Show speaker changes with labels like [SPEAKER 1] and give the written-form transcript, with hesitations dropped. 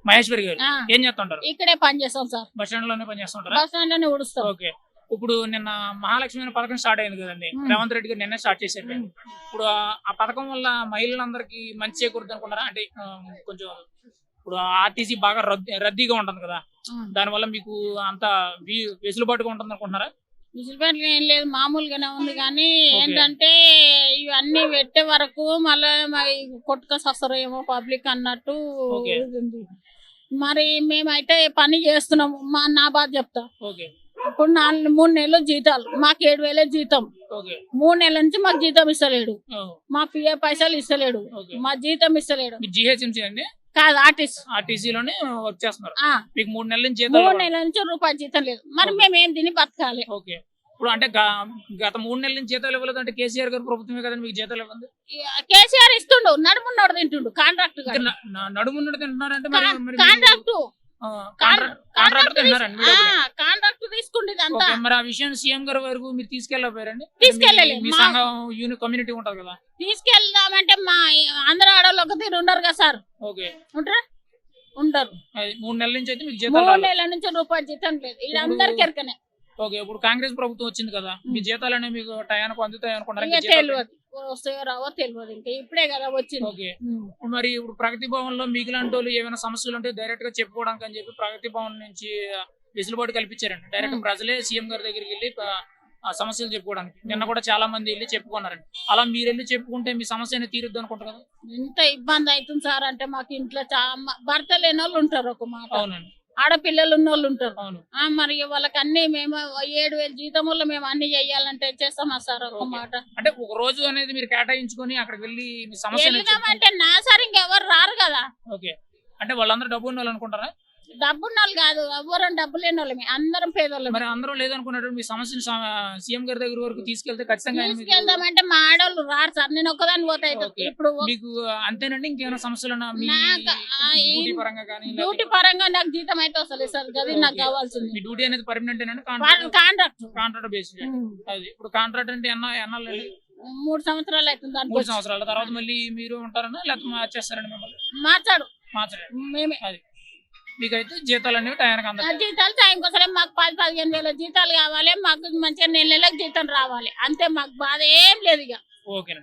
[SPEAKER 1] మహేశ్వరి గారు ఏం చేస్తుంటారు?
[SPEAKER 2] ఇక్కడే పని చేస్తాం సార్.
[SPEAKER 1] బస్ స్టాండ్ లోనే పని చేస్తుంటారా?
[SPEAKER 2] బస్ స్టాండ్ లోనే ఉడుస్తాం.
[SPEAKER 1] ఓకే. ఇప్పుడు నిన్న మహాలక్ష్మి అనే పథకం స్టార్ట్ అయింది కదండి, రేవంత్ రెడ్డి గారు నిన్నే స్టార్ట్ చేశారు. ఇప్పుడు ఆ పథకం వల్ల మహిళలందరికీ మంచి చేకూరుతుంది అనుకున్నారా? అంటే కొంచెం ఇప్పుడు ఆర్టీసీ బాగా రద్దీగా ఉంటుంది కదా, దానివల్ల మీకు అంత వెసులుబాటుగా ఉంటుంది అనుకుంటున్నారా?
[SPEAKER 2] విసులుబాటుగా ఏం లేదు, మామూలుగానే ఉంది. కానీ ఏంటంటే ఇవన్నీ పెట్టే వరకు మళ్ళీ కొట్టుకొని వస్తారు ఏమో పబ్లిక్ అన్నట్టు ఉంది. మరి మేమైతే పని చేస్తున్నాము. నా బాధ చెప్తా. ఇప్పుడు 3 నెలలు జీతాలు, మాకు 7,000 జీతం. 3 నెలల నుంచి మాకు జీతం ఇస్తలేడు, మా పిఏ పైసలు ఇస్తలేడు, మా జీతం ఇస్తలేడు. కాదు,
[SPEAKER 1] ఆర్టీసీలోనే వర్క్ చేస్తున్నారు. మీకు 3 నెలల నుంచి
[SPEAKER 2] 3 నెలల నుంచి రూపాయి జీతం లేదు. మరి మేము ఏం తిని బతకాలి?
[SPEAKER 1] ఇప్పుడు అంటే గత 3 నెలల నుంచి జీతాలు ఇవ్వలేదు అంటే కేసీఆర్ గారు ప్రభుత్వమే కదండి మీకు జీతాలు ఇవ్వండి.
[SPEAKER 2] కేసీఆర్ ఇస్తుండు, నడుమున్నోడు తింటుండు. కాంట్రాక్ట్
[SPEAKER 1] నడుమున్నోడు తింటున్నారంటే
[SPEAKER 2] కాంట్రాక్ట్ తీసుకుంటే
[SPEAKER 1] మరి ఆ విషయం సీఎం గారి వరకు మీరు తీసుకెళ్ళకపోయారండి?
[SPEAKER 2] తీసుకెళ్ళలేదు.
[SPEAKER 1] మీ సంఘం కమ్యూనిటీ ఉంటది కదా,
[SPEAKER 2] తీసుకెళ్దామంటే మా ఆంధ్ర ఆడవాళ్ళు ఒక తీరు ఉండరు కదా సార్. ఉంటారా? ఉండరు.
[SPEAKER 1] 3 నెలల నుంచి అయితే మీకు జీతాలు
[SPEAKER 2] 3 నెలల నుంచి రూపాయి జీతం లేదు. ఇది అందరికి ఎరకనే.
[SPEAKER 1] ఓకే. ఇప్పుడు కాంగ్రెస్ ప్రభుత్వం వచ్చింది కదా, మీ జీతాలు అనేవి మీకు టయానికి అందుతాయి అనుకుంటారు?
[SPEAKER 2] తెలియదు, వస్తాయో రావో తెలియదు. ఇంకా ఇప్పుడే కదా వచ్చింది.
[SPEAKER 1] ఓకే. మరి ఇప్పుడు ప్రగతి భవన్ లో మిగిలిన వాళ్ళు ఏమైనా సమస్యలు ఉంటే డైరెక్ట్ గా చెప్పుకోవడానికి అని చెప్పి ప్రగతి భవన్ నుంచి వెసులుబాటు కల్పించారండి. డైరెక్ట్ ప్రజలే సీఎం గారి దగ్గరికి వెళ్ళి ఆ సమస్యలు చెప్పుకోవడానికి నిన్న కూడా చాలా మంది వెళ్ళి చెప్పుకున్నారండి. అలా మీరు వెళ్ళి చెప్పుకుంటే మీ సమస్య తీరుద్దు అనుకుంటారు కదా?
[SPEAKER 2] ఇంత ఇబ్బంది అవుతుంది సార్. అంటే మాకు ఇంట్లో భర్త లేని వాళ్ళు ఉంటారు, ఒక మాట.
[SPEAKER 1] అవునండి.
[SPEAKER 2] ఆడపిల్లలు ఉన్న వాళ్ళు ఉంటారు. మరి వాళ్ళకి అన్ని మేము 7,000 జీతం వల్ల మేము అన్ని చెయ్యాలంటే చేస్తామా సార్? ఒక మాట.
[SPEAKER 1] అంటే ఒక రోజు అనేది మీరు కేటాయించుకొని అక్కడికి వెళ్ళి మీ సమస్య
[SPEAKER 2] అంటే నా సార్ ఇంకెవరు రారు కదా.
[SPEAKER 1] ఓకే. అంటే వాళ్ళందరూ డబ్బు ఉన్న వాళ్ళు అనుకుంటారా?
[SPEAKER 2] డబ్బున్న వాళ్ళు కాదు, ఎవరైనా డబ్బు లేని వాళ్ళమే, అందరం పేదోళ్ళం.
[SPEAKER 1] మరి అందరూ లేదనుకున్నట్టు మీ సమస్యను సీఎం గారి దగ్గర వరకు తీసుకెళ్తే ఖచ్చితంగా
[SPEAKER 2] తీసుకెళ్దామంటే మా ఆడవాళ్ళు రారు సార్. నేను ఒక్కదాన్ని పోతాయి. ఇప్పుడు
[SPEAKER 1] మీకు అంతేనండి? ఇంకేమైనా సమస్యలు
[SPEAKER 2] డ్యూటీ పరంగా నాకు జీతం అయితే వస్తలేదు సార్. అది నాకు కావాల్సింది.
[SPEAKER 1] మీ డ్యూటీ అనేది పర్మనెంట్ అండి? Contract basis. అది ఇప్పుడు కాంట్రాక్ట్ అంటే ఎన్నాళ్ళు?
[SPEAKER 2] 3 సంవత్సరాలు అవుతుంది.
[SPEAKER 1] 3 సంవత్సరాల తర్వాత మళ్ళీ మీరు ఉంటారన్నా లేకపోతే మార్చేస్తారండి? మిమ్మల్ని
[SPEAKER 2] మార్చాడు
[SPEAKER 1] మేమే. అది మీకైతే జీతాలు అనేవి టైంకి అందదు.
[SPEAKER 2] జీతాలు టైంకి వస్తలే. మాకు 10-15 వేల జీతాలు కావాలి. మాకు మంచిగా నెలకు జీతం రావాలి. అంతే, మాకు బాధ ఏం లేదు ఇక.
[SPEAKER 1] ఓకేనండి.